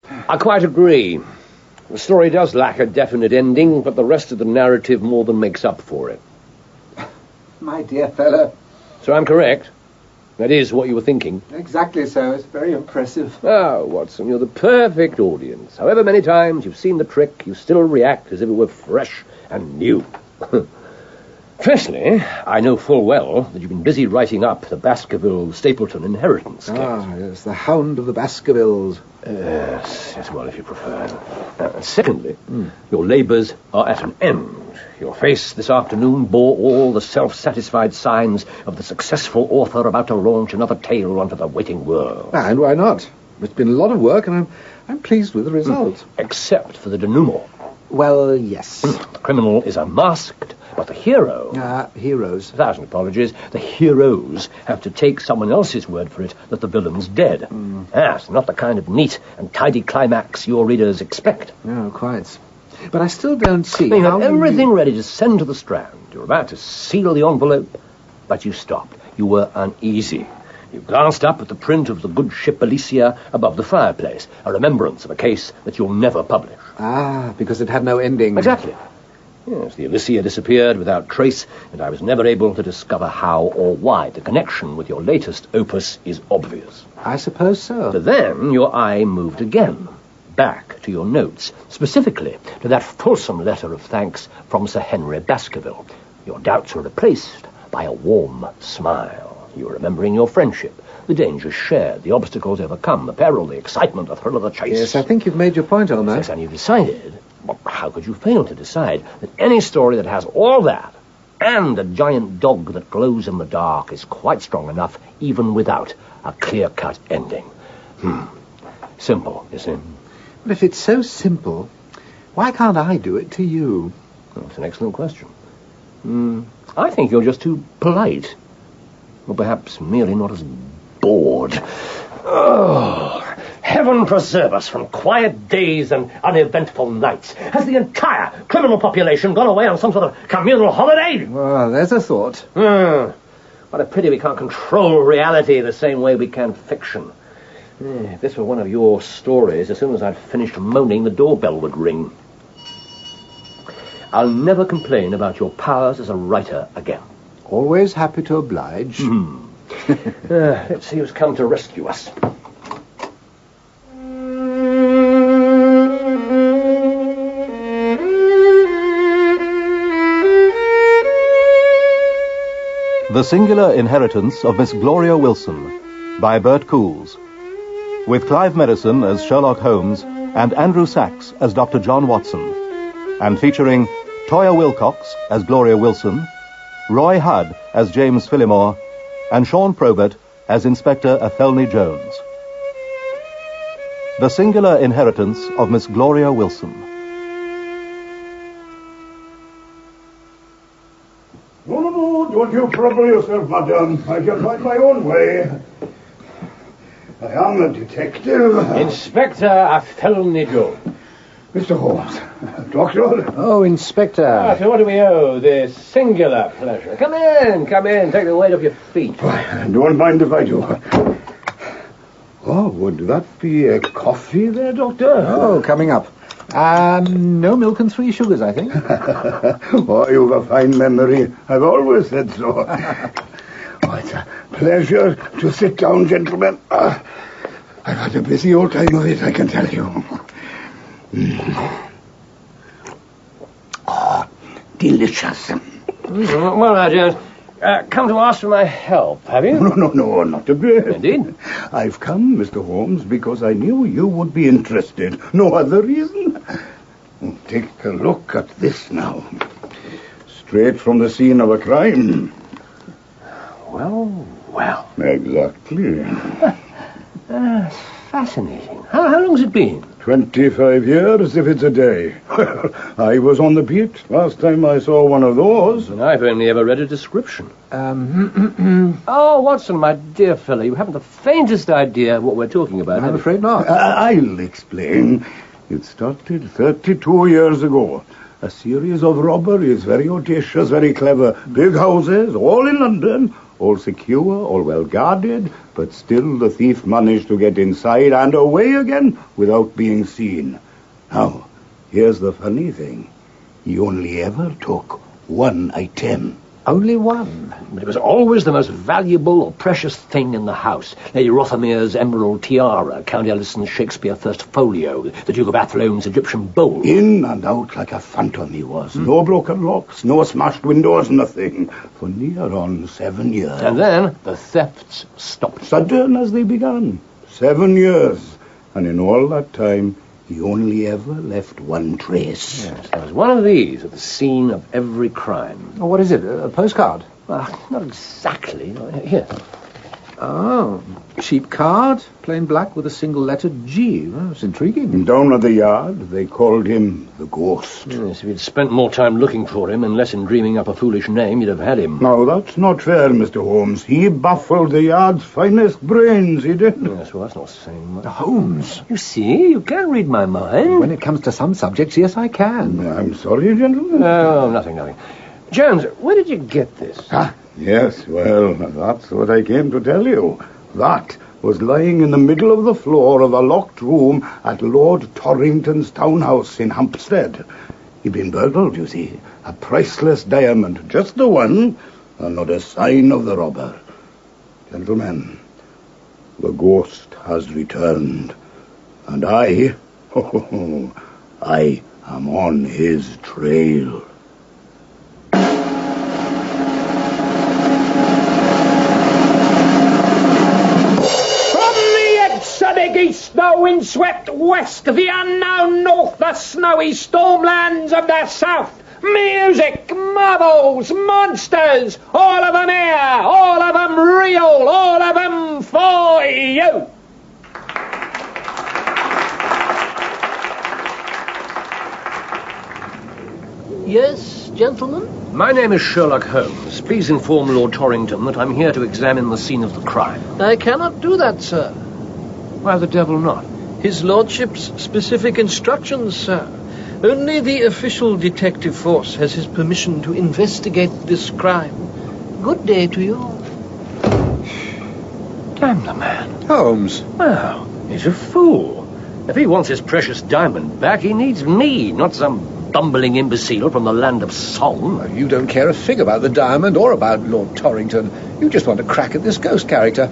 I quite agree. The story does lack a definite ending, but the rest of the narrative more than makes up for it. My dear fellow. So I'm correct? That is what you were thinking? Exactly so. It's very impressive. Oh, Watson, you're the perfect audience. However many times you've seen the trick, you still react as if it were fresh and new. Firstly, I know full well that you've been busy writing up the Baskerville-Stapleton inheritance case. Ah, yes, the Hound of the Baskervilles. Yes, well, if you prefer. Secondly, your labours are at an end. Your face this afternoon bore all the self-satisfied signs of the successful author about to launch another tale onto the waiting world. And why not? It's been a lot of work, and I'm pleased with the result. Except for the denouement. Well, yes. The criminal is unmasked, but the hero... Heroes. 1,000 apologies. The heroes have to take someone else's word for it that the villain's dead. Yes, not the kind of neat and tidy climax your readers expect. No, quite. But I still don't see You how... have everything ready to send to the Strand. You're about to seal the envelope, but you stopped. You were uneasy. You glanced up at the print of the good ship Alicia above the fireplace, a remembrance of a case that you'll never publish. Ah, because it had no ending. Exactly. Yes, the Alicia disappeared without trace, and I was never able to discover how or why the connection with your latest opus is obvious. I suppose so. But then your eye moved again, back to your notes, specifically to that fulsome letter of thanks from Sir Henry Baskerville. Your doubts were replaced by a warm smile. You were remembering your friendship, the dangers shared, the obstacles overcome, the peril, the excitement, the thrill of the chase. Yes, I think you've made your point on that. Yes, and you decided, well, how could you fail to decide, that any story that has all that and a giant dog that glows in the dark is quite strong enough, even without a clear-cut ending. Simple, you see. But if it's so simple, why can't I do it to you? That's an excellent question. I think you're just too polite. Or perhaps merely not as bored. Oh, heaven preserve us from quiet days and uneventful nights. Has the entire criminal population gone away on some sort of communal holiday? Well, there's a thought. What a pity we can't control reality the same way we can fiction. If this were one of your stories, as soon as I'd finished moaning, the doorbell would ring. I'll never complain about your powers as a writer again. Always happy to oblige. Let's see who's come to rescue us. The Singular Inheritance of Miss Gloria Wilson by Bert Coules, with Clive Merrison as Sherlock Holmes and Andrew Sachs as Dr. John Watson, and featuring Toyah Wilcox as Gloria Wilson, Roy Hudd as James Phillimore, and Sean Probert as Inspector Athelney Jones. The Singular Inheritance of Miss Gloria Wilson. No, don't you trouble yourself, madam. I can find my own way. I am a detective. Inspector Athelney Jones. Mr. Holmes. Doctor? Oh, Inspector. So what do we owe this singular pleasure? Come in, take the weight off your feet. Don't mind if I do. Oh, would that be a coffee there, Doctor? Oh, coming up. No milk and 3 sugars, I think. Oh, you've a fine memory. I've always said so. Oh, it's a pleasure to sit down, gentlemen. I've had a busy old time of it, I can tell you. Oh, delicious. Well, Jones, come to ask for my help, have you? No, not a bit. Indeed? I've come, Mr. Holmes, because I knew you would be interested. No other reason. Take a look at this now. Straight from the scene of a crime. Well. Exactly. Fascinating. How long's it been? 25 years, if it's a day. Well, I was on the beat last time I saw one of those. And I've only ever read a description. Oh, Watson, my dear fellow, you haven't the faintest idea what we're talking about. I'm afraid not. I'll explain. It started 32 years ago. A series of robberies, very audacious, very clever. Big houses, all in London, all secure, all well guarded, but still the thief managed to get inside and away again without being seen. Now, here's the funny thing. He only ever took one item. Only one. But it was always the most valuable or precious thing in the house. Lady Rothermere's emerald tiara, Count Ellison's Shakespeare First Folio, the Duke of Athlon's Egyptian bowl. In and out like a phantom he was. No broken locks, no smashed windows, nothing. For near on 7 years. And then the thefts stopped. Sudden as they began. 7 years. And in all that time, he only ever left one trace. Yes, there was one of these at the scene of every crime. Oh, what is it? A postcard? Not exactly. Here. Oh, cheap card, plain black with a single letter G. Well, that's intriguing. And down at the yard, they called him the Ghost. Yes, if you'd spent more time looking for him and less in dreaming up a foolish name, you'd have had him. Now, that's not fair, Mr. Holmes. He baffled the yard's finest brains, he did. Yes, well, that's not saying much. Holmes. You see, you can read my mind. When it comes to some subjects, yes, I can. I'm sorry, gentlemen. Oh, nothing. Jones, where did you get this? Yes, well, that's what I came to tell you. That was lying in the middle of the floor of a locked room at Lord Torrington's townhouse in Hampstead. He'd been burgled, you see. A priceless diamond, just the one, and not a sign of the robber. Gentlemen, the ghost has returned, and I am on his trail. East, the windswept west, the unknown north, the snowy stormlands of the south. Music, marvels, monsters, all of them here, all of them real, all of them for you. Yes, gentlemen? My name is Sherlock Holmes. Please inform Lord Torrington that I'm here to examine the scene of the crime. I cannot do that, sir. Why the devil not? His lordship's specific instructions, sir. Only the official detective force has his permission to investigate this crime. Good day to you. Damn the man. Holmes. Well, he's a fool. If he wants his precious diamond back, he needs me, not some bumbling imbecile from the land of song. You don't care a fig about the diamond or about Lord Torrington. You just want to crack at this ghost character.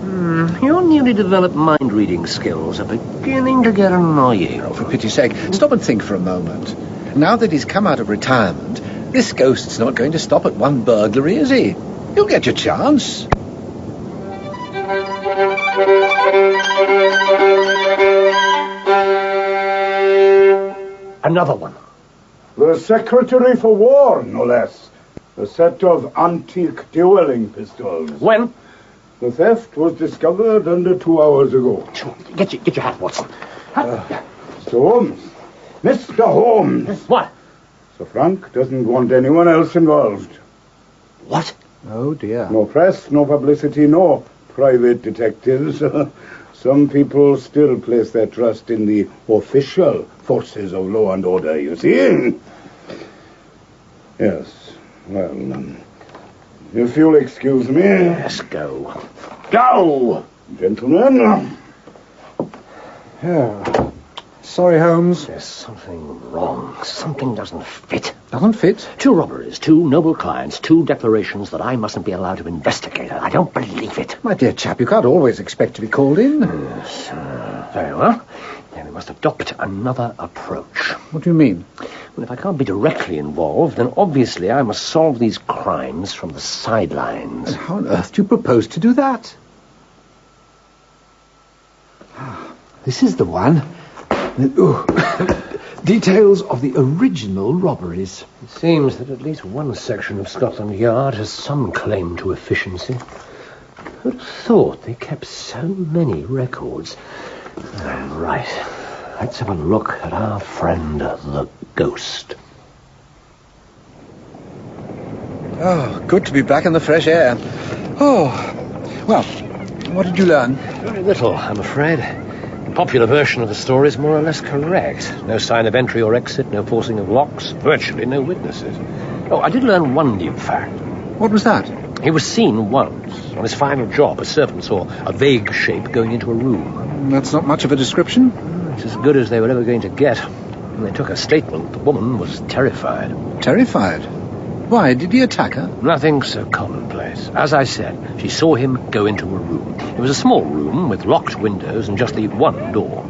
Your newly developed mind-reading skills are beginning to get annoying. Oh, for pity's sake, stop and think for a moment. Now that he's come out of retirement, this ghost's not going to stop at one burglary, is he? You'll get your chance. Another one. The Secretary for War, no less. A set of antique dueling pistols. When? The theft was discovered under 2 hours ago. Get your hat, Watson. Mr. Holmes. Mr. Holmes. What? Sir Frank doesn't want anyone else involved. What? Oh, dear. No press, no publicity, no private detectives. Some people still place their trust in the official forces of law and order, you see. Yes, well, if you'll excuse me. Yes, go. Go! Gentlemen. Yeah. Sorry, Holmes. There's something wrong. Something doesn't fit. Doesn't fit? 2 robberies, 2 noble clients, 2 declarations that I mustn't be allowed to investigate. I don't believe it. My dear chap, you can't always expect to be called in. Yes, very well. Then we must adopt another approach. What do you mean? Well, if I can't be directly involved, then obviously I must solve these crimes from the sidelines. How on earth do you propose to do that? This is the one. Ooh. Details of the original robberies. It seems that at least one section of Scotland Yard has some claim to efficiency. Who'd have thought they kept so many records? Right. Let's have a look at our friend, the ghost. Oh, good to be back in the fresh air. Oh, well, what did you learn? Very little, I'm afraid. The popular version of the story is more or less correct. No sign of entry or exit, no forcing of locks, virtually no witnesses. Oh, I did learn one new fact. What was that? He was seen once. On his final job, a servant saw a vague shape going into a room. That's not much of a description. It's as good as they were ever going to get. When they took a statement, the woman was terrified. Terrified? Why, did he attack her? Nothing so commonplace. As I said, she saw him go into a room. It was a small room with locked windows and just the one door.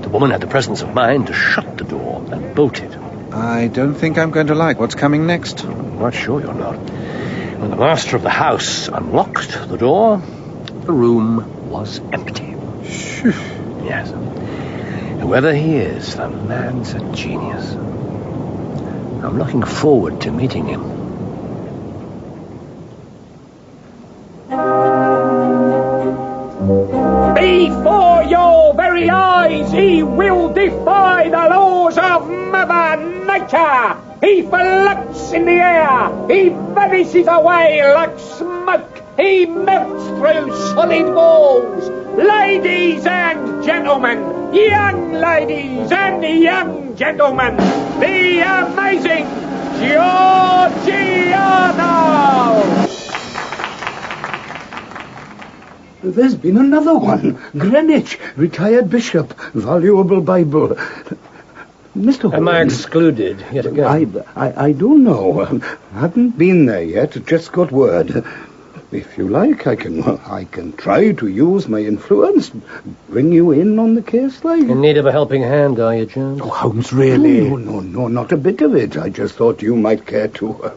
The woman had the presence of mind to shut the door and bolt it. I don't think I'm going to like what's coming next. I'm not sure you're not. When the master of the house unlocked the door, the room was empty. Phew. Yes. Whoever he is, the man's a genius. I'm looking forward to meeting him. Before your very eyes, he will defy the laws of Mother Nature. He floats in the air. He vanishes away like smoke. He melts through solid walls. Ladies and gentlemen, young ladies and young gentlemen, the amazing Georgiano! There's been another one. Greenwich, retired bishop, valuable Bible. Mr. Holmes. Am I excluded yet again? I don't know. Haven't been there yet. Just got word. If you like, I can try to use my influence, bring you in on the case like. In need of a helping hand, are you, Jones? Oh, Holmes, really? No, not a bit of it. I just thought you might care to,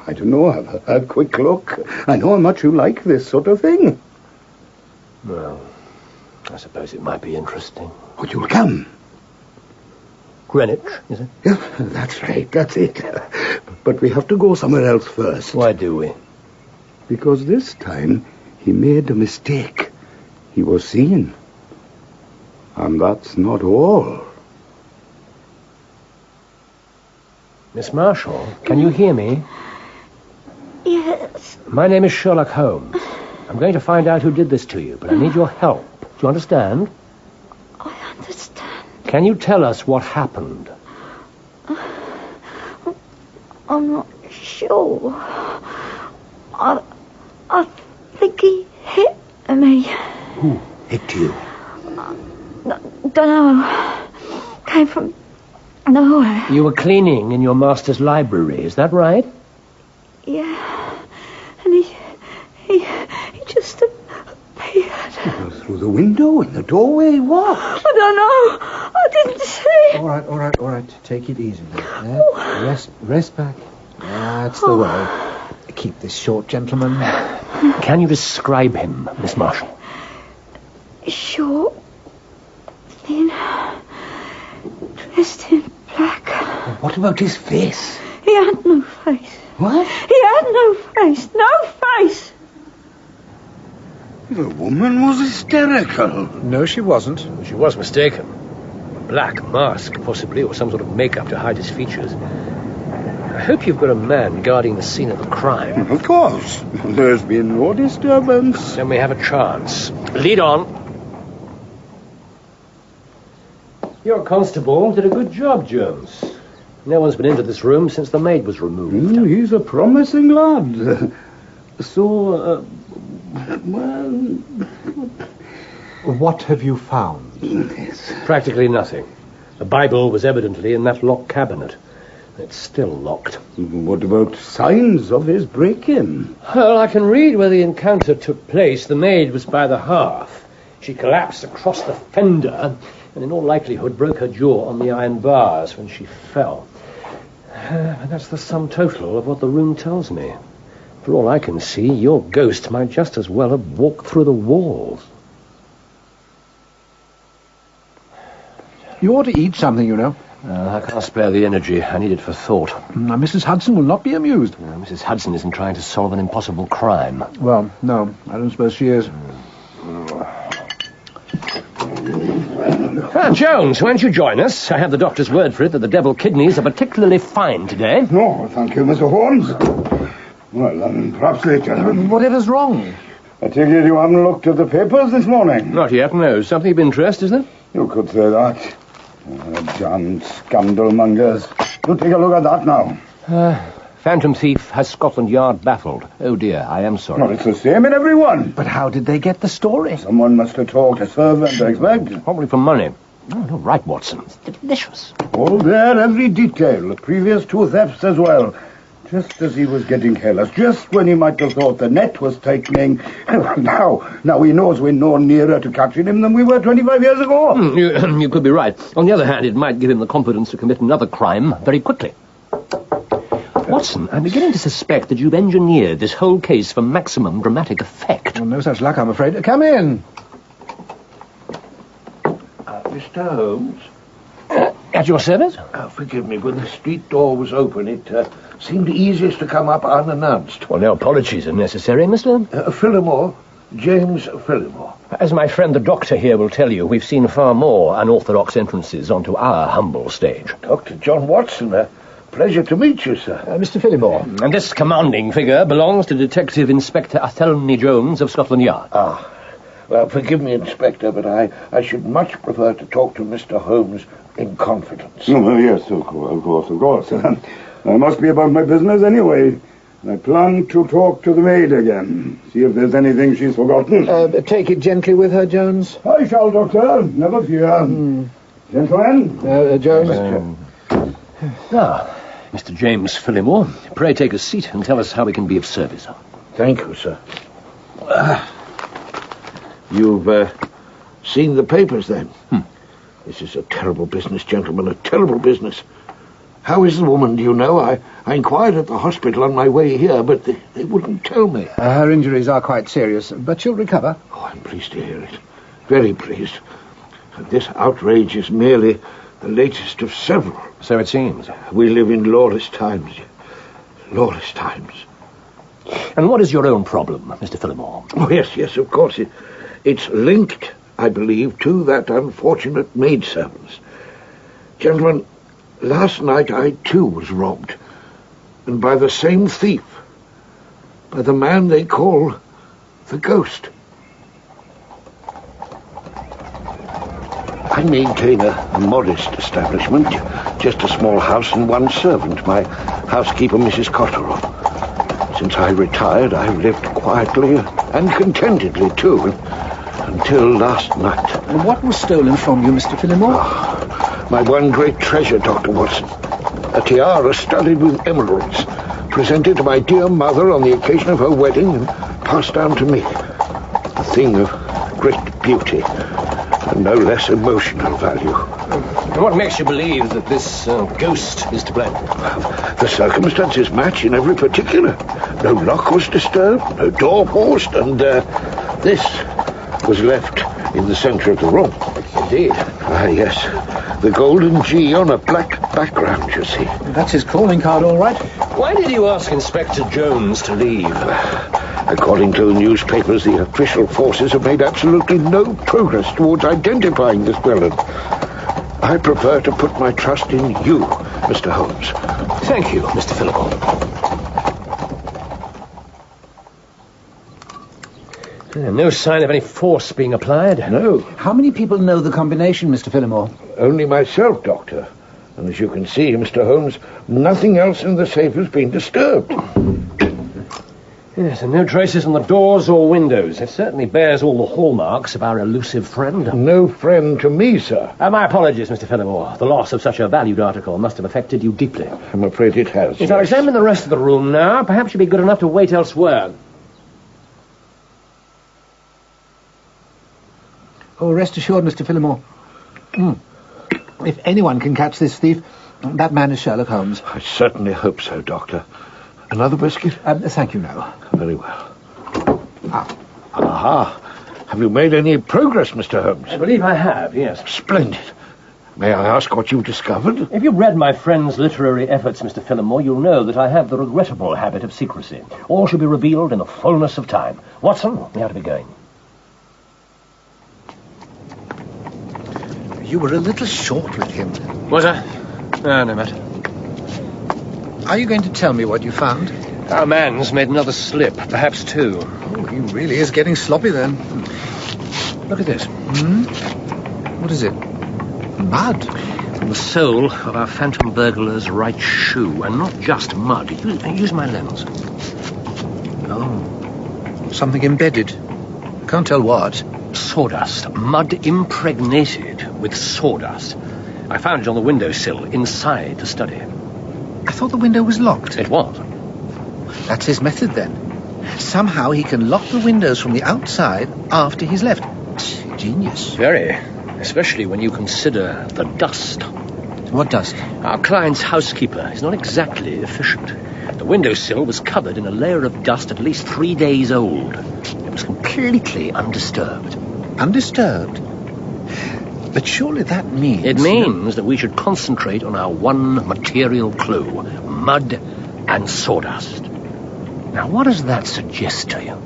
I don't know, have a quick look. I know how much you like this sort of thing. Well, I suppose it might be interesting. Oh, you'll come. Greenwich, is it? Yeah, that's right, that's it. But we have to go somewhere else first. Why do we? Because this time he made a mistake. He was seen. And that's not all. Miss Marshall, can you hear me? Yes. My name is Sherlock Holmes. I'm going to find out who did this to you, but I need your help. Do you understand? I understand. Can you tell us what happened? I'm not sure. I think he hit me. Who hit you? Don't know. Came from nowhere. You were cleaning in your master's library, is that right? Yeah. And he just appeared. Well, through the window, in the doorway, what? I don't know. I didn't see. All right. Take it easy now. Rest back. That's the way. Keep this short, gentlemen. Can you describe him, Miss Marshall? Short, thin, dressed in black. What about his face? He had no face. What? He had no face. No face. The woman was hysterical. No, she wasn't. She was mistaken. A black mask, possibly, or some sort of makeup to hide his features. I hope you've got a man guarding the scene of the crime. Of course. There's been no disturbance. Then we have a chance. Lead on. Your constable did a good job, Jones. No one's been into this room since the maid was removed. He's a promising lad. Well... What have you found? Yes. Practically nothing. The Bible was evidently in that locked cabinet. It's still locked. What about signs of his break-in? Well, I can read where the encounter took place. The maid was by the hearth. She collapsed across the fender and in all likelihood broke her jaw on the iron bars when she fell. And that's the sum total of what the room tells me. For all I can see, your ghost might just as well have walked through the walls. You ought to eat something, you know. I can't spare the energy. I need it for thought. Now, Mrs. Hudson will not be amused. Mrs. Hudson isn't trying to solve an impossible crime. Well, no, I don't suppose she is. Jones, why don't you join us? I have the doctor's word for it that the devil kidneys are particularly fine today. No, thank you, Mr. Holmes. Well, perhaps later. Whatever's wrong? I take it you haven't looked at the papers this morning? Not yet, no. Something of interest, is there? You could say that. Damned scandal mongers. You take a look at that now. Phantom thief has Scotland Yard baffled. Oh dear, I am sorry. No, it's the same in every one. But how did they get the story? Someone must have talked a servant, I expect. Probably for money. Oh, no, right, Watson. It's delicious. All there, every detail. The previous 2 thefts as well. Just as he was getting careless. Just when he might have thought the net was tightening. Now he knows we're no nearer to catching him than we were 25 years ago. You could be right. On the other hand, it might give him the confidence to commit another crime very quickly. Watson, I'm beginning to suspect that you've engineered this whole case for maximum dramatic effect. Well, no such luck, I'm afraid. Come in. Mr. Holmes? At your service? Forgive me, when the street door was open, it seemed easiest to come up unannounced. Well, no apologies are necessary, Mr. Phillimore. James Phillimore. As my friend the doctor here will tell you, we've seen far more unorthodox entrances onto our humble stage. Dr. John Watson, pleasure to meet you, sir. Mr. Phillimore. And this commanding figure belongs to Detective Inspector Athelney Jones of Scotland Yard. Well, forgive me, Inspector, but I should much prefer to talk to Mr. Holmes in confidence. Oh, yes, of course. I must be about my business anyway. I plan to talk to the maid again. See if there's anything she's forgotten. Take it gently with her, Jones. I shall, Doctor. Never fear. Gentlemen? Jones? Now, Mr. James Phillimore, pray take a seat and tell us how we can be of service. Thank you, sir. You've seen the papers, then? This is a terrible business, gentlemen, a terrible business. How is the woman, do you know? I inquired at the hospital on my way here, but they wouldn't tell me. Her injuries are quite serious, but she'll recover. Oh, I'm pleased to hear it. Very pleased. And this outrage is merely the latest of several. So it seems. We live in lawless times. Lawless times. And what is your own problem, Mr. Phillimore? Oh, yes, of course. It's linked, I believe, to that unfortunate maidservant. Gentlemen, last night I, too, was robbed. And by the same thief. By the man they call the Ghost. I maintain a modest establishment. Just a small house and 1 servant, my housekeeper, Mrs. Cotterill. Since I retired, I've lived quietly and contentedly, too, until last night. What was stolen from you, Mr. Phillimore? My one great treasure, Dr. Watson. A tiara studded with emeralds, presented to my dear mother on the occasion of her wedding and passed down to me. A thing of great beauty and no less emotional value. And what makes you believe that this ghost is to blame? The circumstances match in every particular. No lock was disturbed, no door forced, and this was left in the centre of the room. Indeed. Yes. The golden G on a black background, you see. That's his calling card, all right. Why did you ask Inspector Jones to leave? According to the newspapers, the official forces have made absolutely no progress towards identifying this villain. I prefer to put my trust in you, Mr. Holmes. Thank you, Mr. Phillimore. No sign of any force being applied? No, How many people know the combination, Mr. Phillimore? only myself, Doctor. And as you can see, Mr. Holmes, nothing else in the safe has been disturbed. Yes, and no traces on the doors or windows. It certainly bears all the hallmarks of our elusive friend. No friend to me, sir. My apologies, Mr. Phillimore. The loss of such a valued article must have affected you deeply. I'm afraid it has. If I'll examine the rest of the room now, perhaps you'll be good enough to wait elsewhere. Oh, rest assured, Mr. Phillimore. If anyone can catch this thief, that man is Sherlock Holmes. I certainly hope so, Doctor. Another biscuit? Thank you, no. Very well. Aha. Have you made any progress, Mr. Holmes? I believe I have, yes. Splendid. May I ask what you've discovered? If you've read my friend's literary efforts, Mr. Phillimore, you'll know that I have the regrettable habit of secrecy. All shall be revealed in the fullness of time. Watson, we ought to be going. You were a little short with him. Was I? No matter. Are you going to tell me what you found? Our man's made another slip, perhaps 2. Oh, he really is getting sloppy then. Look at this. What is it? Mud. The sole of our phantom burglar's right shoe, and not just mud. Use my lens. Oh, something embedded. Can't tell what. Sawdust. Mud impregnated with sawdust. I found it on the windowsill inside the study. I thought the window was locked. It was. That's his method, then. Somehow he can lock the windows from the outside after he's left. Genius. Very. Especially when you consider the dust. What dust? Our client's housekeeper is not exactly efficient. The windowsill was covered in a layer of dust at least 3 days old. It was completely undisturbed. Undisturbed? But surely that means... It means that we should concentrate on our one material clue. Mud and sawdust. Now, what does that suggest to you?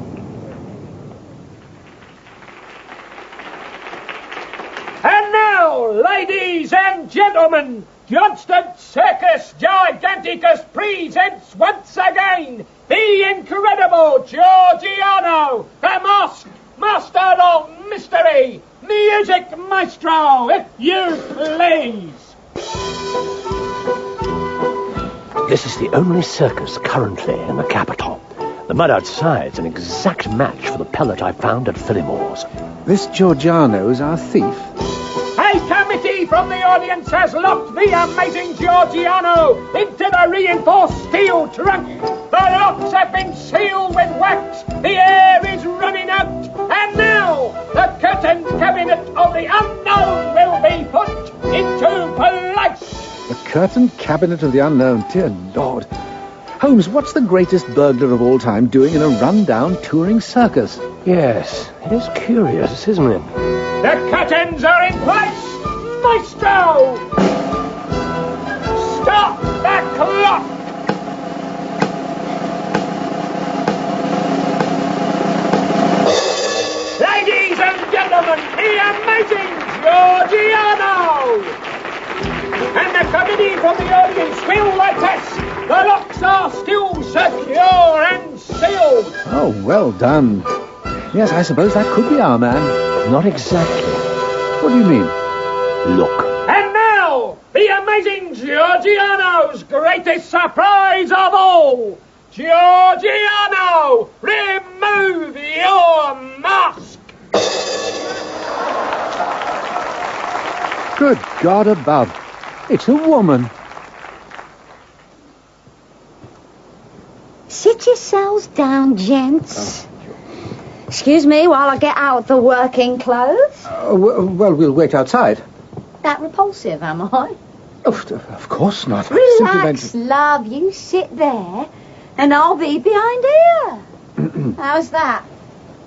And now, ladies and gentlemen, Johnston Circus Giganticus presents once again the incredible Georgiano, the masked master of mystery, music maestro, if you please. This is the only circus currently in the capital. The mud outside's an exact match for the pellet I found at Phillimore's. This Georgiano's our thief. A committee from the audience has locked the amazing Georgiano into the reinforced steel trunk. The locks have been sealed with wax. The air is running out. And now, the curtain cabinet of the unknown will be put into place. The curtain cabinet of the unknown. Dear Lord. Holmes, what's the greatest burglar of all time doing in a run-down touring circus? Yes, it is curious, isn't it? The curtains are in place! Maestro! Stop the clock! Ladies and gentlemen, the amazing Georgiano! And the committee from the audience will attest the locks are still secure and sealed. Oh, well done. Yes, I suppose that could be our man. Not exactly. What do you mean? Look. And now, the amazing Georgiano's greatest surprise of all. Georgiano, remove your mask. Good God above. It's a woman. Sit yourselves down, gents. Excuse me while I get out the working clothes. Well, we'll wait outside. That repulsive, am I? Of course not. I simply meant Relax, to- love. You sit there, and I'll be behind here. How's that?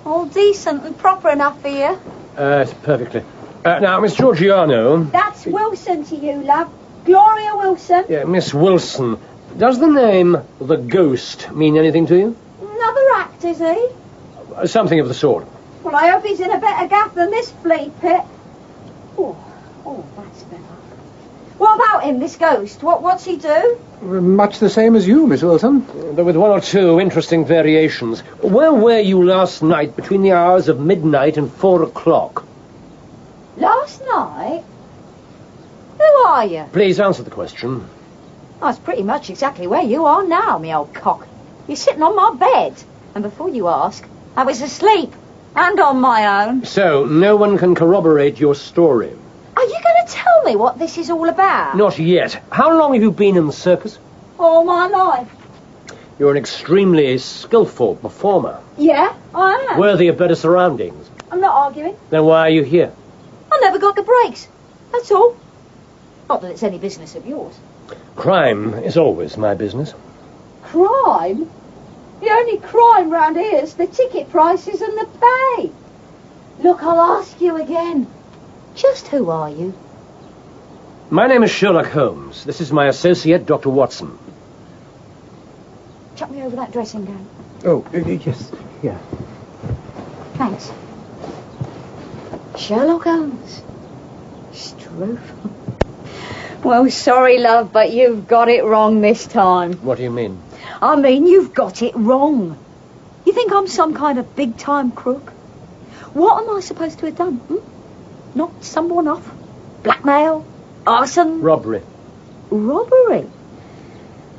All decent and proper enough for you? Perfectly. Now, Miss Georgiano... That's Wilson to you, love. Gloria Wilson. Yeah, Miss Wilson, does the name The Ghost mean anything to you? Another act, is he? Something of the sort. Well, I hope he's in a better gaff than this flea pit. Oh, that's better. What about him, this ghost? What's he do? Much the same as you, Miss Wilson. Though with one or two interesting variations. Where were you last night between the hours of midnight and 4 o'clock? Last night? Who are you? Please answer the question. That's pretty much exactly where you are now, me old cock. You're sitting on my bed. And before you ask, I was asleep. And on my own. So, no one can corroborate your story? Are you going to tell me what this is all about? Not yet. How long have you been in the circus? All my life. You're an extremely skillful performer. Yeah, I am. Worthy of better surroundings. I'm not arguing. Then why are you here? I never got the breaks. That's all. Not that it's any business of yours. Crime is always my business. Crime? The only crime round here is the ticket prices and the pay. Look, I'll ask you again. Just who are you? My name is Sherlock Holmes. This is my associate, Dr. Watson. Chuck me over that dressing gown. Oh, yes, yeah. Thanks. Sherlock Holmes. Struth. Well, sorry, love, but you've got it wrong this time. What do you mean? I mean, you've got it wrong. You think I'm some kind of big-time crook? What am I supposed to have done? Knocked someone off? Blackmail? Arson? Robbery. Robbery?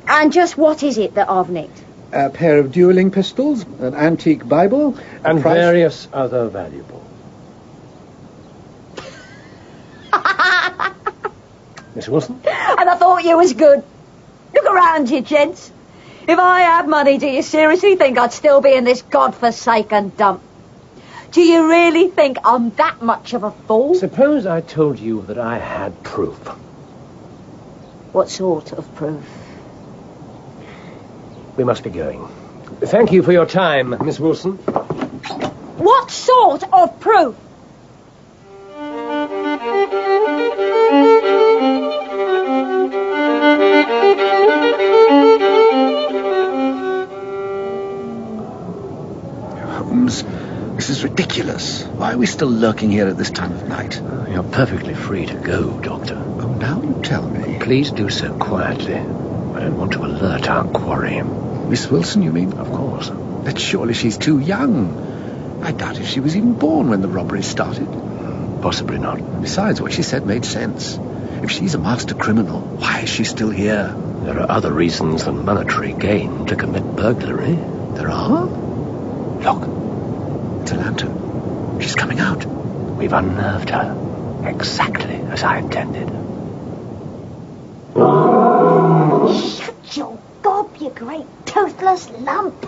And just what is it that I've nicked? A pair of dueling pistols, an antique Bible, And price- various other valuables. Miss Wilson? And I thought you was good. Look around you, gents. If I had money, do you seriously think I'd still be in this godforsaken dump? Do you really think I'm that much of a fool? Suppose I told you that I had proof. What sort of proof? We must be going. Thank you for your time, Miss Wilson. What sort of proof? Holmes, this is ridiculous. Why are we still lurking here at this time of night? You're perfectly free to go, Doctor. Oh, now you tell me. Please do so quietly. I don't want to alert our quarry. Miss Wilson, you mean? Of course. But surely she's too young. I doubt if she was even born when the robbery started. Possibly not. Besides, what she said made sense. If she's a master criminal, why is she still here? There are other reasons than monetary gain to commit burglary. There are? Look, It's a lantern. She's coming out. we've unnerved her. Exactly as I intended. Shut your gob, you great toothless lump.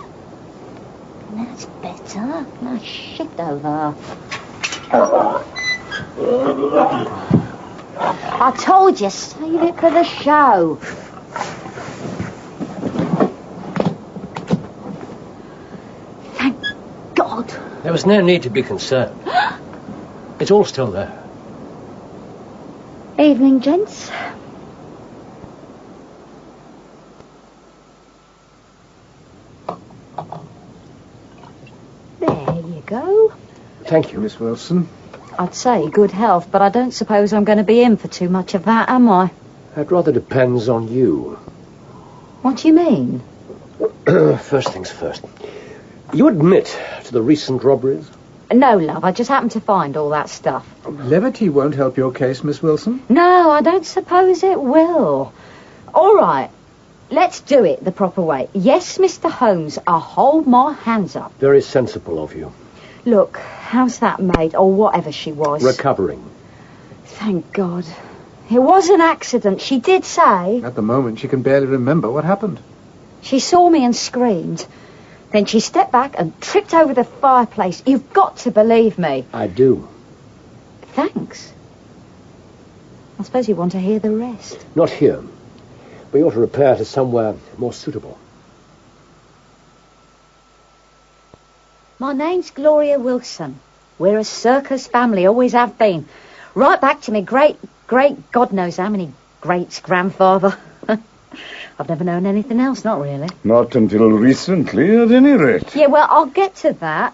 That's better. Now shift over. I told you, save it for the show. Thank God. There was no need to be concerned. It's all still there. Evening, gents. There you go. Thank you. Miss Wilson. I'd say good health, but I don't suppose I'm going to be in for too much of that, am I? That rather depends on you. What do you mean? First things first. You admit to the recent robberies? No, love, I just happened to find all that stuff. Levity won't help your case, Miss Wilson. No, I don't suppose it will. All right, let's do it the proper way. Yes, Mr. Holmes, I'll hold my hands up. Very sensible of you. Look, how's that maid, or whatever she was? Recovering. Thank God. It was an accident, she did say. At the moment, she can barely remember what happened. She saw me and screamed. Then she stepped back and tripped over the fireplace. You've got to believe me. I do. Thanks. I suppose you want to hear the rest. Not here. We ought to repair to somewhere more suitable. My name's Gloria Wilson. We're a circus family, always have been. Right back to me great, God knows how many greats-grandfather. I've never known anything else, not really. Not until recently, at any rate. Yeah, well, I'll get to that.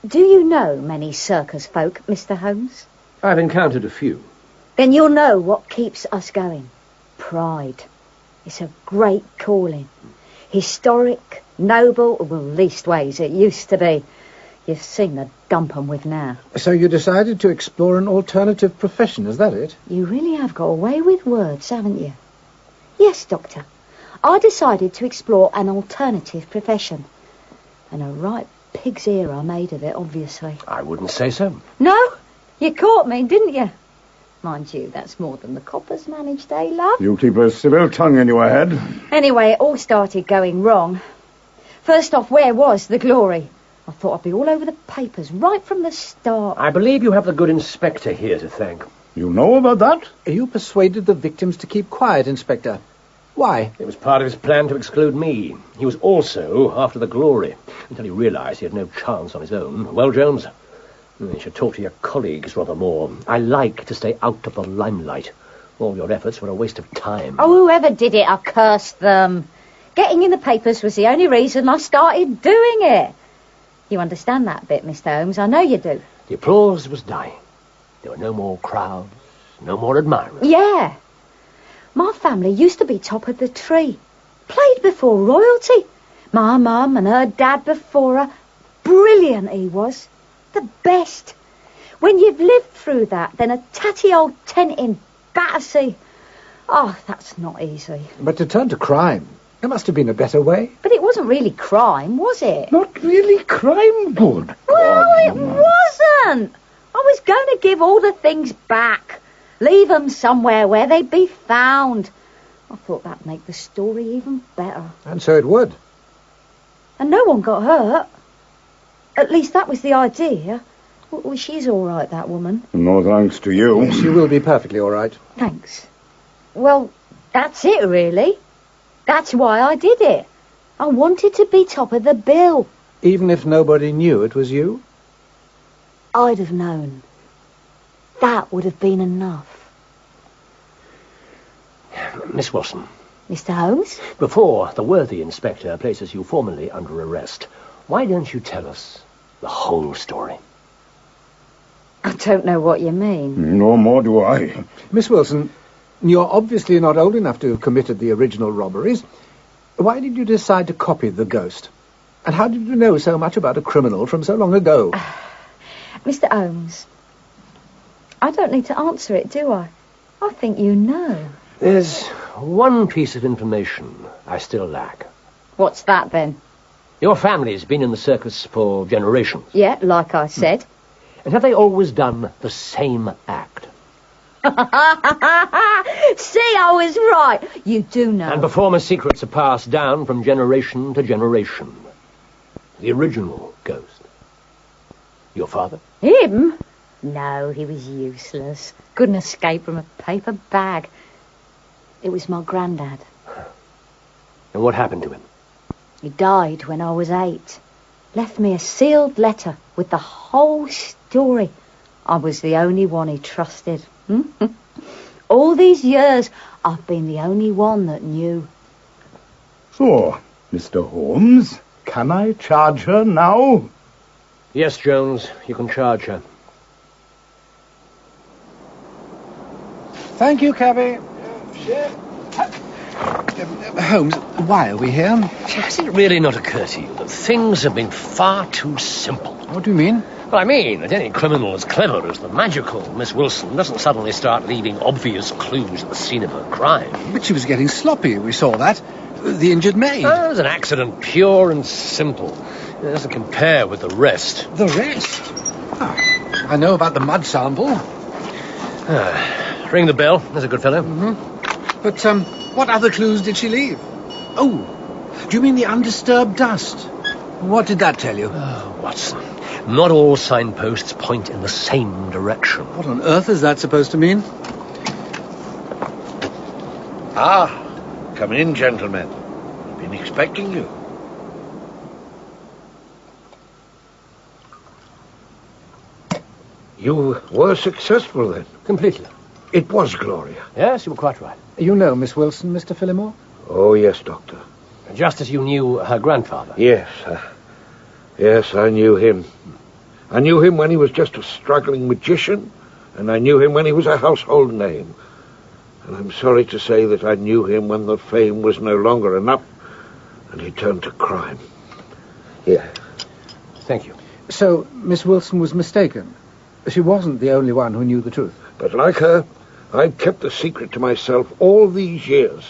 Do you know many circus folk, Mr. Holmes? I've encountered a few. Then you'll know what keeps us going. Pride. It's a great calling. Historic, noble, well, leastways it used to be. You've seen the dump 'em with now. So you decided to explore an alternative profession, is that it? You really have got away with words, haven't you? Yes, Doctor. I decided to explore an alternative profession. And a right pig's ear I made of it, obviously. I wouldn't say so. No? You caught me, didn't you? Mind you, that's more than the coppers managed, eh, love? You keep a civil tongue in your head. Anyway, it all started going wrong. First off, where was the glory? I thought I'd be all over the papers right from the start. I believe you have the good inspector here to thank. You know about that? You persuaded the victims to keep quiet, Inspector. Why? It was part of his plan to exclude me. He was also after the glory, until he realised he had no chance on his own. Well, Jones, you should talk to your colleagues rather more. I like to stay out of the limelight. All your efforts were a waste of time. Oh, whoever did it, I cursed them. Getting in the papers was the only reason I started doing it. You understand that bit, Mr. Holmes? I know you do. The applause was dying. There were no more crowds, no more admirers. Yeah. My family used to be top of the tree. Played before royalty. My mum and her dad before her. Brilliant he was. The best. When you've lived through that, then a tatty old tent in Battersea. Oh, that's not easy. But to turn to crime, there must have been a better way. But it wasn't really crime, was it? Not really crime, good. Well, it wasn't. I was going to give all the things back. Leave them somewhere where they'd be found. I thought that'd make the story even better. And so it would. And no one got hurt. At least that was the idea. Well, she's all right, that woman. No thanks to you. She will be perfectly all right. Thanks. Well, that's it, really. That's why I did it. I wanted to be top of the bill. Even if nobody knew it was you? I'd have known. That would have been enough. Miss Wilson, Mr. Holmes? before the worthy inspector places you formally under arrest, why don't you tell us the whole story? I don't know what you mean. No more do I. Miss Wilson, you're obviously not old enough to have committed the original robberies. Why did you decide to copy the ghost? And how did you know so much about a criminal from so long ago? Mr. Holmes, I don't need to answer it, do I? I think you know. There's one piece of information I still lack. What's that, then? Your family's been in the circus for generations. Yeah, like I said. And have they always done the same act? See, I was right. You do know. And performance secrets are passed down from generation to generation. The original ghost. Your father? Him? No, he was useless. Couldn't escape from a paper bag. It was my granddad. And what happened to him? He died when I was 8. Left me a sealed letter with the whole story. I was the only one he trusted. All these years, I've been the only one that knew. So, Mr. Holmes, can I charge her now? Yes, Jones, you can charge her. Thank you, Cabby. Holmes, why are we here? Has it really not occurred to you that things have been far too simple? What do you mean? Well, I mean that any criminal as clever as the magical Miss Wilson doesn't suddenly start leaving obvious clues at the scene of her crime. But she was getting sloppy, we saw that. The injured maid. It was an accident, pure and simple. It doesn't compare with the rest. The rest? Oh, I know about the mud sample. Ring the bell. There's a good fellow. Mm-hmm. But, what other clues did she leave? Oh, do you mean the undisturbed dust? What did that tell you? Oh, Watson. Not all signposts point in the same direction. What on earth is that supposed to mean? Come in, gentlemen. I've been expecting you. You were successful, then? Completely. It was Gloria. Yes, you were quite right. You know Miss Wilson, Mr. Phillimore? Oh, yes, Doctor. Just as you knew her grandfather. Yes. Yes, I knew him. I knew him when he was just a struggling magician, and I knew him when he was a household name. And I'm sorry to say that I knew him when the fame was no longer enough, and he turned to crime. Here. Thank you. So, Miss Wilson was mistaken. She wasn't the only one who knew the truth. But like her, I'd kept the secret to myself all these years.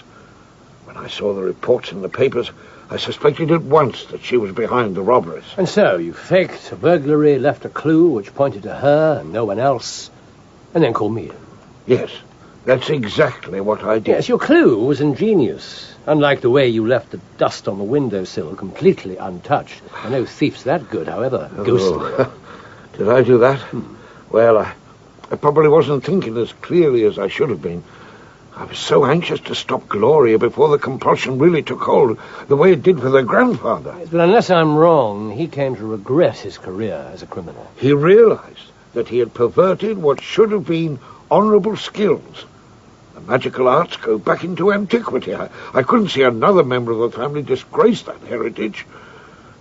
When I saw the reports in the papers, I suspected at once that she was behind the robberies. And so you faked a burglary, left a clue which pointed to her and no one else, and then called me in. Yes, that's exactly what I did. Yes, your clue was ingenious. Unlike the way you left the dust on the windowsill completely untouched. And no thief's that good, however ghostly. Did I do that? Well, I probably wasn't thinking as clearly as I should have been. I was so anxious to stop Gloria before the compulsion really took hold, the way it did with her grandfather. Yes, but unless I'm wrong, he came to regret his career as a criminal. He realized that he had perverted what should have been honorable skills. The magical arts go back into antiquity. I couldn't see another member of the family disgrace that heritage.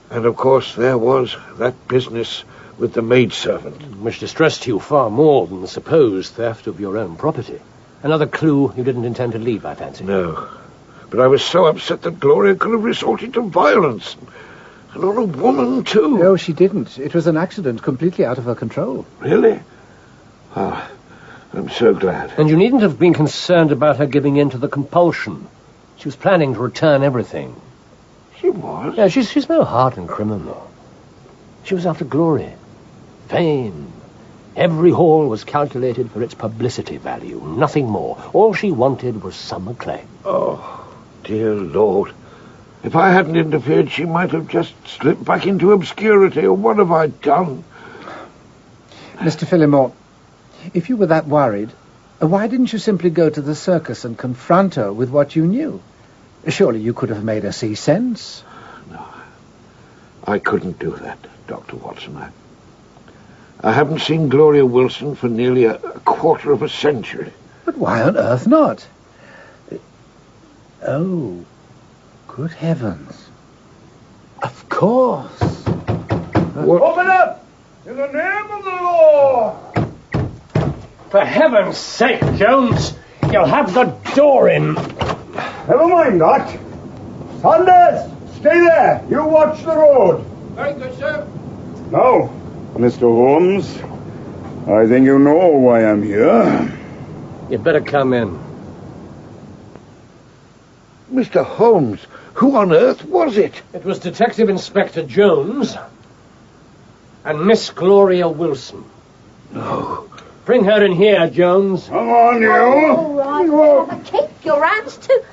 And, of course, there was that business with the maidservant. Which distressed you far more than the supposed theft of your own property. Another clue you didn't intend to leave, I fancy. No. But I was so upset that Gloria could have resorted to violence. And on a woman, too. No, she didn't. It was an accident completely out of her control. Really? Ah, I'm so glad. And you needn't have been concerned about her giving in to the compulsion. She was planning to return everything. She was? Yeah, she's no hardened criminal. She was after glory, fame. Every haul was calculated for its publicity value, nothing more. All she wanted was some acclaim. Oh, dear Lord. If I hadn't interfered, she might have just slipped back into obscurity. What have I done? Mr. Phillimore, if you were that worried, why didn't you simply go to the circus and confront her with what you knew? Surely you could have made her see sense. No, I couldn't do that, Dr. Watson. I haven't seen Gloria Wilson for nearly a quarter of a century. But why on earth not? Oh, good heavens. Of course. Open up! In the name of the law! For heaven's sake, Jones, you'll have the door in. Never mind that. Sanders, stay there. You watch the road. Very good, sir. Now, Mr. Holmes, I think you know why I'm here. You'd better come in. Mr. Holmes, who on earth was it? It was Detective Inspector Jones and Miss Gloria Wilson. No. Bring her in here, Jones. Come on, you. All right, Father, keep your hands to...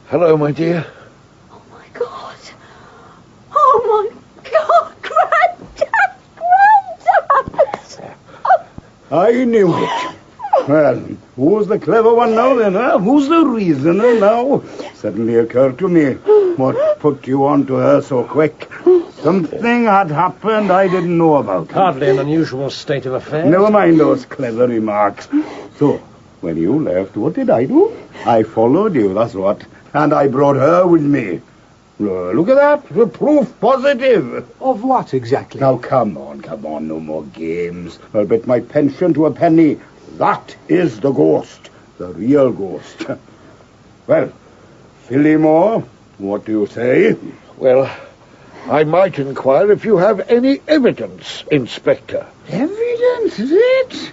Hello, my dear. Oh, my God. Oh, my God, Grandad! I knew it. Well, who's the clever one now, then, huh? Who's the reasoner now? Suddenly occurred to me. What put you on to her so quick? Something had happened I didn't know about. Hardly an unusual state of affairs. Never mind those clever remarks. So, when you left, what did I do? I followed you, that's what. And I brought her with me. Look at that. The proof positive. Of what exactly? Now, come on, no more games. I'll bet my pension to a penny. That is the ghost. The real ghost. Well, Phillimore, what do you say? Well, I might inquire if you have any evidence, Inspector. Evidence, is it?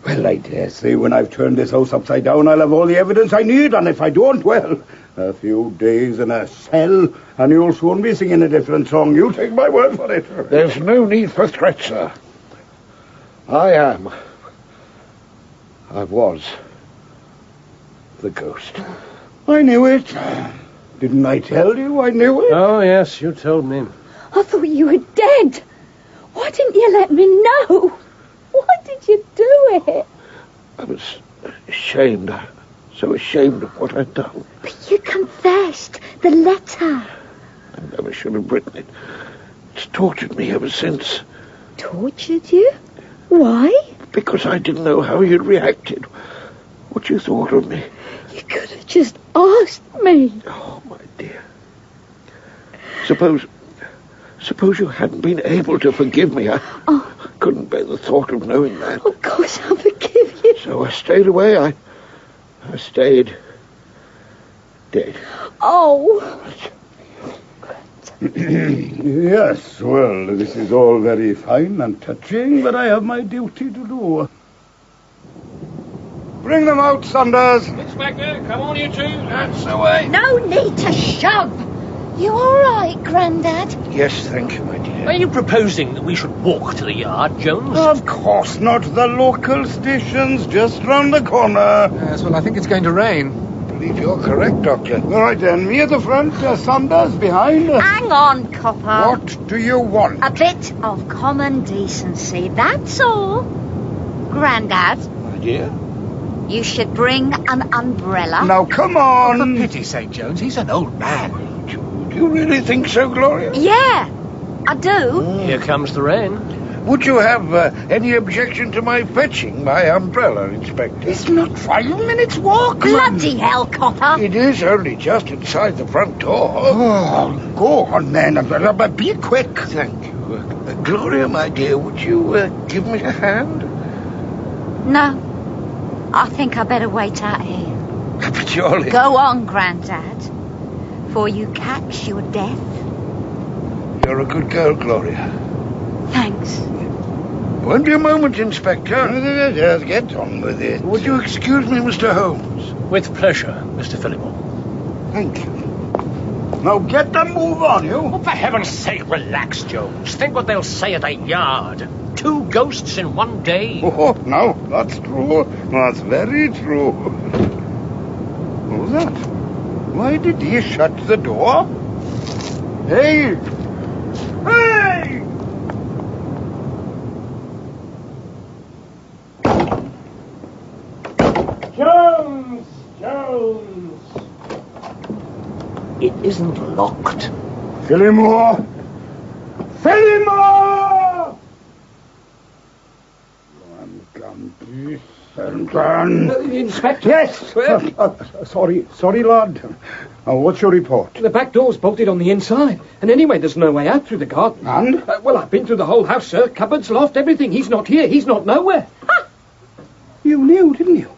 Well, I dare say when I've turned this house upside down, I'll have all the evidence I need, and if I don't, well, a few days in a cell, and you'll soon be singing a different song. You take my word for it. There's no need for threats, sir. I was the ghost. I knew it. Didn't I tell you I knew it? Oh, yes, you told me. I thought you were dead. Why didn't you let me know? Why did you do it? I was ashamed. So ashamed of what I'd done. But you confessed. The letter. I never should have written it. It's tortured me ever since. Tortured you? Why? Because I didn't know how you'd reacted. What you thought of me. You could have just asked me. Oh, my dear. Suppose you hadn't been able to forgive me. I couldn't bear the thought of knowing that. Of course I'll forgive you. So I stayed away. I stayed dead. Oh. Yes, well, this is all very fine and touching, but I have my duty to do. Bring them out, Sanders. Inspector, come on, you two. That's the way. No need to shove. You all right, Grandad? Yes, thank you, my dear. Are you proposing that we should walk to the yard, Jones? Of course not. The local station's just round the corner. Yes, well, I think it's going to rain. I believe you're correct, Doctor. All right, then. Me at the front, Sanders behind. Hang on, copper. What do you want? A bit of common decency, that's all. Grandad, My dear? you should bring an umbrella. Now, come on. For pity's sake, Jones, he's an old man. Do you really think so, Gloria? Yeah, I do. Here comes the rain. Would you have any objection to my fetching my umbrella, Inspector? It's not 5 minutes walk. Bloody hell, copper. It is only just inside the front door. Oh, go on, then. But be quick. Thank you. Gloria, my dear, would you give me a hand? No, I think I better wait out here. But surely... Go on, Grandad, for you catch your death. You're a good girl, Gloria. Thanks. Won't be a moment, Inspector. Just get on with it. Would you excuse me, Mr. Holmes? With pleasure, Mr. Fillmore. Thank you. Now get the move on, you. Oh, for heaven's sake, relax, Jones. Think what they'll say at the yard. 2 ghosts in one day. Oh, no, that's true. That's very true. Who's that? Why did he shut the door? Hey! Hey! Jones! Jones! It isn't locked. Fillmore! Fillmore! Inspector? Yes! Sorry, lad. What's your report? The back door's bolted on the inside. And anyway, there's no way out through the garden. And? Well, I've been through the whole house, sir. Cupboards, loft, everything. He's not here. He's not nowhere. You knew, didn't you?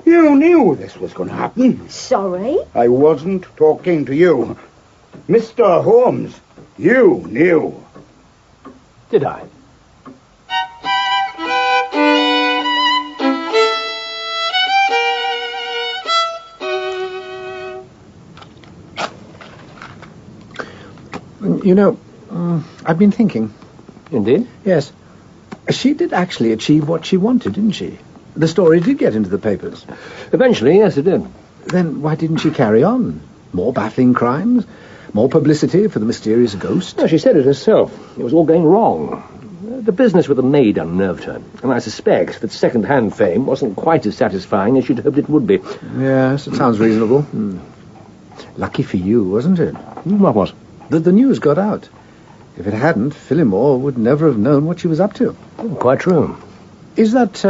You knew this was going to happen. Sorry? I wasn't talking to you. Mr. Holmes, you knew. Did I? You know, I've been thinking. Indeed? Yes. She did actually achieve what she wanted, didn't she? The story did get into the papers. Eventually, yes, it did. Then why didn't she carry on? More baffling crimes? More publicity for the mysterious ghost? No, she said it herself. It was all going wrong. The business with the maid unnerved her, and I suspect that second-hand fame wasn't quite as satisfying as she'd hoped it would be. Yes, it sounds reasonable. Lucky for you, wasn't it? What was? That the news got out. If it hadn't, Fillmore would never have known what she was up to. Quite true. Is that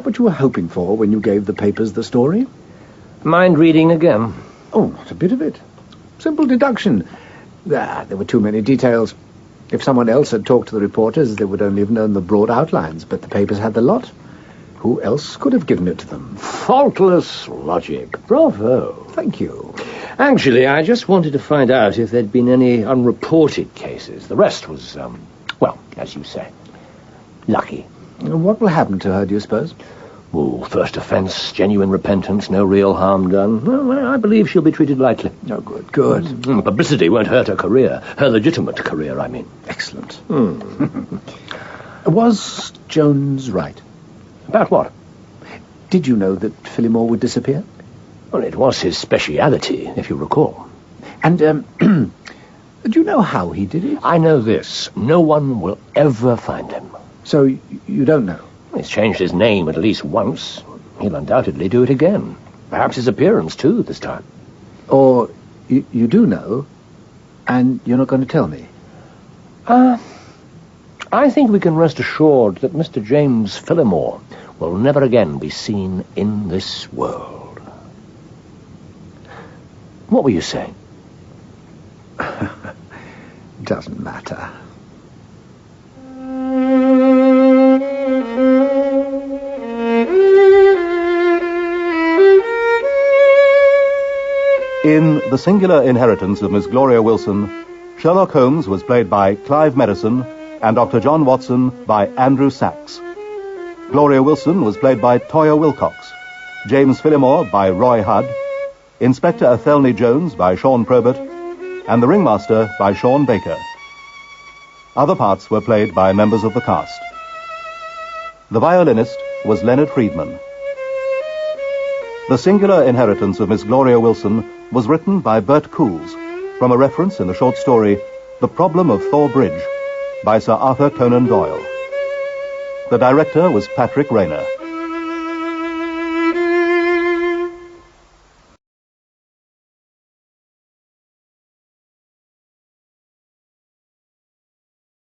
what you were hoping for when you gave the papers the story? Mind reading again? Oh, not a bit of it. Simple deduction. There were too many details. If someone else had talked to the reporters, they would only have known the broad outlines, but the papers had the lot. Who else could have given it to them? Faultless logic. Bravo. Thank you. Actually, I just wanted to find out if there'd been any unreported cases. The rest was, well, as you say, lucky. What will happen to her, do you suppose? Oh, first offence, genuine repentance, no real harm done. Well, I believe she'll be treated lightly. Oh, good, good. Publicity won't hurt her career. Her legitimate career, I mean. Excellent. Was Jones right? About what? Did you know that Fillmore would disappear? Well, it was his speciality, if you recall. And, do you know how he did it? I know this. No one will ever find him. So you don't know? He's changed his name at least once. He'll undoubtedly do it again. Perhaps his appearance, too, this time. Or you do know, and you're not going to tell me? I think we can rest assured that Mr. James Fillmore will never again be seen in this world. What were you saying? Doesn't matter. In The Singular Inheritance of Miss Gloria Wilson, Sherlock Holmes was played by Clive Medicine and Dr. John Watson by Andrew Sachs. Gloria Wilson was played by Toyah Wilcox, James Fillmore by Roy Hudd, Inspector Athelney Jones by Sean Probert, and the ringmaster by Sean Baker. Other parts were played by members of the cast. The violinist was Leonard Friedman. The Singular Inheritance of Miss Gloria Wilson was written by Bert Coules from a reference in the short story The Problem of Thor Bridge by Sir Arthur Conan Doyle. The director was Patrick Rayner.